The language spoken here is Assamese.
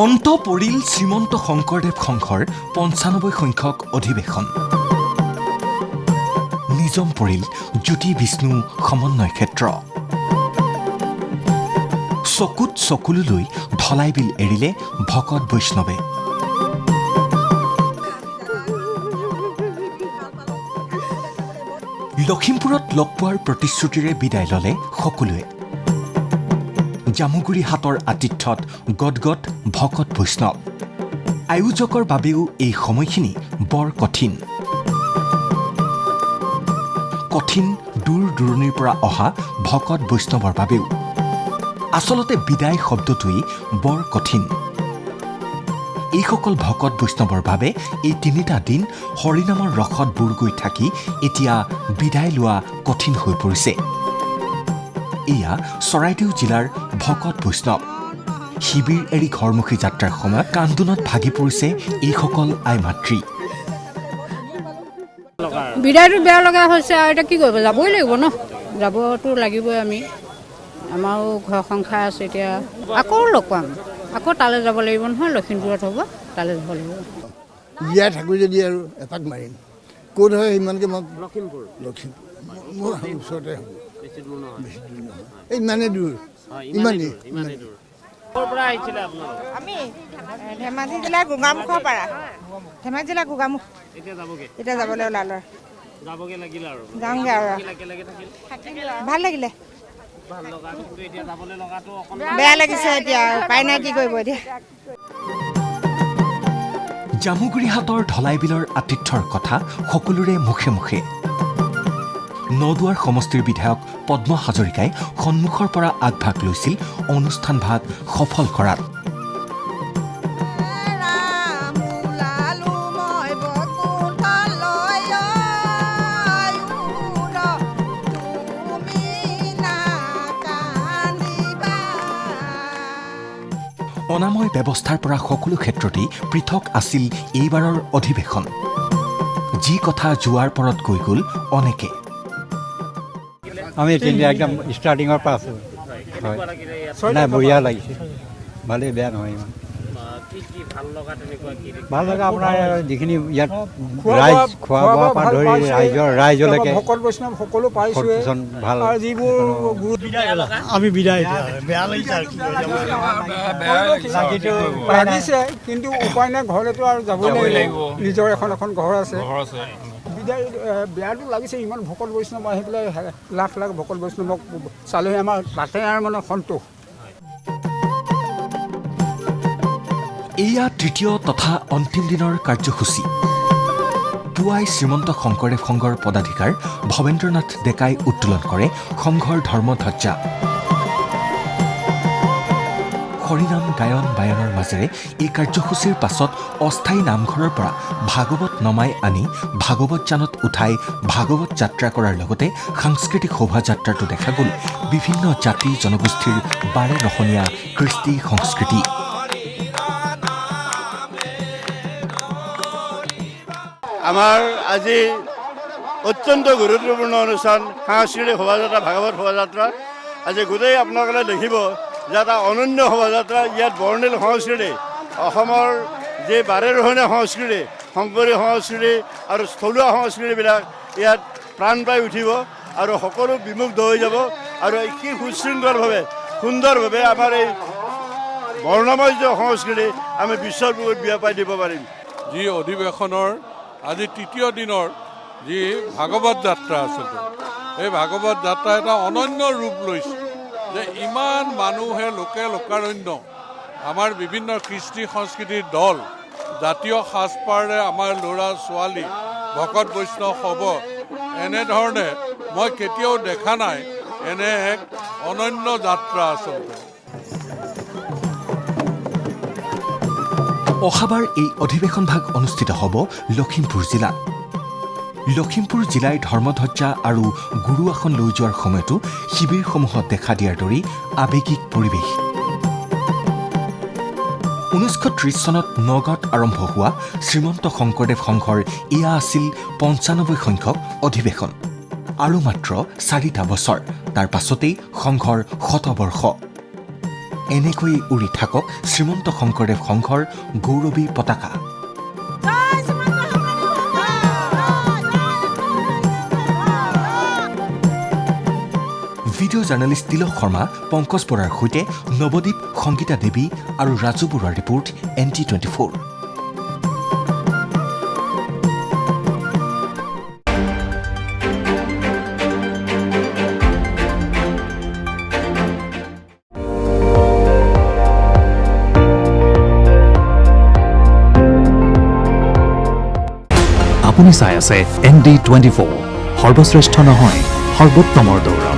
অন্ত পৰিল শ্ৰীমন্ত শংকৰদেৱ সংঘৰ ৯৫ সংখ্যক অধিৱেশন। নিজম পৰিল জ্যোতি বিষ্ণু সমন্বয় ক্ষেত্ৰ। চকুত চকুলো লৈ ঢলাই বিল এৰিলে ভকত বৈষ্ণৱে। লখিমপুৰত লগ পোৱাৰ প্ৰতিশ্ৰুতিৰে বিদায় ল'লে সকলোৱে। জামুগুৰি হাটৰ আতিথ্যত গদগদ ভকত বৈষ্ণৱ। আয়োজকৰ বাবেও এই সময়খিনি বৰ কঠিন। কঠিন দূৰ দূৰণিৰ পৰা অহা ভকত বৈষ্ণৱৰ বাবেও। আচলতে বিদায় শব্দটোৱেই বৰ কঠিন। এইসকল ভকত বৈষ্ণৱৰ বাবে এই ৩টা দিন হৰিনামৰ ৰসত বুৰ গৈ থাকি এতিয়া বিদায় লোৱা কঠিন হৈ পৰিছে। এয়া চৰাইদেউ জিলাৰ ভকত বৈষ্ণৱ। শিবিৰ এৰি ঘৰমুখী যাত্ৰাৰ সময়ত কান্দোনত ভাগি পৰিছে এইসকল আই মাতৃ। বিদায়টো বেয়া লগা হৈছে আৰু এতিয়া কি কৰিব, যাবই লাগিব ন, যাবতো লাগিবই। আমাৰো ঘৰ সংসাৰ আছে, এতিয়া আকৌ লগ পাম, আকৌ তালৈ যাব লাগিব নহয়, লখিমপুৰত হ'ব, তালৈ যাব লাগিব। জীয়াই থাকোঁ যদি আৰু এপাক মাৰিম, ক'ত হয় সিমানকৈ মই লখিমপুৰ মোৰ ওচৰতে হ'ব, বেছি দূৰ নহয়, এই ইমানেই দূৰ, ইমানেই দূৰ। ক'ৰ পৰা আহিছিলে আপোনালোক? আমি ধেমাজি জিলাৰ গোগামুখৰ পৰা, ধেমাজি জিলাৰ গোগামুখ। এতিয়া যাবলৈ ওলালোঁ, যাবগৈ লাগিলে আৰু যাওঁগৈ আৰু ভাল লাগিলে। বেয়া লাগিছে, এতিয়া উপায় নাই, কি কৰিব এতিয়া। জামুগুৰি হাটৰ ঢলাই বিলৰ আতিথ্যৰ কথা সকলোৰে মুখে মুখে। নদুৱাৰ সমষ্টিৰ বিধায়ক পদ্ম হাজৰিকাই সন্মুখৰ পৰা আগভাগ লৈছিল অনুষ্ঠান ভাগ সফল কৰাত। অনাময় ব্যৱস্থাৰ পৰা সকলো ক্ষেত্ৰতেই পৃথক আছিল এইবাৰৰ অধিৱেশন। যি কথা যোৱাৰ পৰত কৈ গ'ল অনেকে। আমি একদম ষ্টাৰ্টিঙৰ পৰা আছোঁ। নাই, বঢ়িয়া লাগিছে, ভালেই, বেয়া নহয় ইমান। ভাল লগা আপোনাৰ যিখিনি ইয়াত ৰাইজ খোৱা বোৱাৰ পৰা ধৰি ৰাইজলৈকে ভকত বৈষ্ণৱ সকলো পাইছোঁৱে। ভাল যিবোৰ আমি বিদায় বেয়া লাগিছে, কিন্তু উপায় নাই, ঘৰলেতো আৰু যাবই লাগিব, নিজৰ এখন ঘৰ আছে। বেয়াটো লাগিছে, ইমান ভকত বৈষ্ণৱ আহি পেলাই লাখ লাখ ভকত বৈষ্ণৱক চালেহি আমাৰ তাতে আৰু সন্তোষ। এয়া তৃতীয় তথা অন্তিম দিনৰ কাৰ্যসূচী। পুৱাই শ্ৰীমন্ত শংকৰদেৱ সংঘৰ পদাধিকাৰ ভৱেন্দ্ৰনাথ ডেকাই উত্তোলন কৰে সংঘৰ ধৰ্মধ্বজা। হৰিনাম গায়ন বায়নৰ মাজেৰে এই কাৰ্যসূচীৰ পাছত অস্থায়ী নামঘৰৰ পৰা ভাগৱত নমাই আনি ভাগৱত যানত উঠাই ভাগৱত যাত্ৰা কৰাৰ লগতে সাংস্কৃতিক শোভাযাত্ৰাটো দেখা গ'ল বিভিন্ন জাতি জনগোষ্ঠীৰ বাৰে ৰহণীয়া কৃষ্টি সংস্কৃতি। আমাৰ আজি অত্যন্ত গুৰুত্বপূৰ্ণ অনুষ্ঠান, সাংস্কৃতিক শোভাযাত্ৰা, ভাগৱত শোভাযাত্ৰা। আজি গোটেই আপোনালোকে দেখিব যে এটা অনন্য শোভাযাত্ৰা। ইয়াত বৰ্ণিল সংস্কৃতি, অসমৰ যি বাৰেৰহণীয়া সংস্কৃতি, শংকৰী সংস্কৃতি আৰু স্থলুৱা সংস্কৃতিবিলাক ইয়াত প্ৰাণ পাই উঠিব আৰু সকলো বিমুগ্ধ হৈ যাব। আৰু কি সুশৃংখলভাৱে সুন্দৰভাৱে আমাৰ এই বৰ্ণময় সংস্কৃতি আমি বিশ্বৰ বুকুত বিয়পাই দিব পাৰিম। যি অধিৱেশনৰ আজি তৃতীয় দিনৰ যি ভাগৱত যাত্ৰা আচলতে, এই ভাগৱত যাত্ৰা এটা অনন্য ৰূপ লৈছে যে ইমান মানুহে লোকাৰণ্য, আমাৰ বিভিন্ন কৃষ্টি সংস্কৃতিৰ দল, জাতীয় সাজপাৰে আমাৰ ল'ৰা ছোৱালী ভকত বৈষ্ণৱ হ'ব, এনেধৰণে মই কেতিয়াও দেখা নাই। এনে এক অনন্য যাত্ৰা আচলতে। অহাবাৰ এই অধিৱেশন ভাগ অনুষ্ঠিত হ'ব লখিমপুৰ জিলাত। লখিমপুৰ জিলাই ধৰ্মধ্বজা আৰু গুৰু আসন লৈ যোৱাৰ সময়তো শিবিৰসমূহত দেখা দিয়াৰ দৰেই আৱেগিক পৰিৱেশ। 1930 চনত নগাঁৱত আৰম্ভ হোৱা শ্ৰীমন্ত শংকৰদেৱ সংঘৰ এয়া আছিল ৯৫ সংখ্যক অধিৱেশন। আৰু মাত্ৰ 4টা বছৰ, তাৰ পাছতেই সংঘৰ শতবৰ্ষ। এনেকৈ উৰি থাকক শ্ৰীমন্ত শংকৰদেৱ সংঘৰ গৌৰৱী পতাকা। ভিডিঅ' জাৰ্নেলিষ্ট তিলক শৰ্মা, পংকজ বৰাৰ সৈতে নৱদ্বীপ, সংগীতা দেৱী আৰু ৰাজু বৰুৱাৰ ৰিপৰ্ট NT24। আপুনি চাই আছে ND24, সৰ্বশ্ৰেষ্ঠ নহয় সৰ্বোত্তমৰ দৌৰ।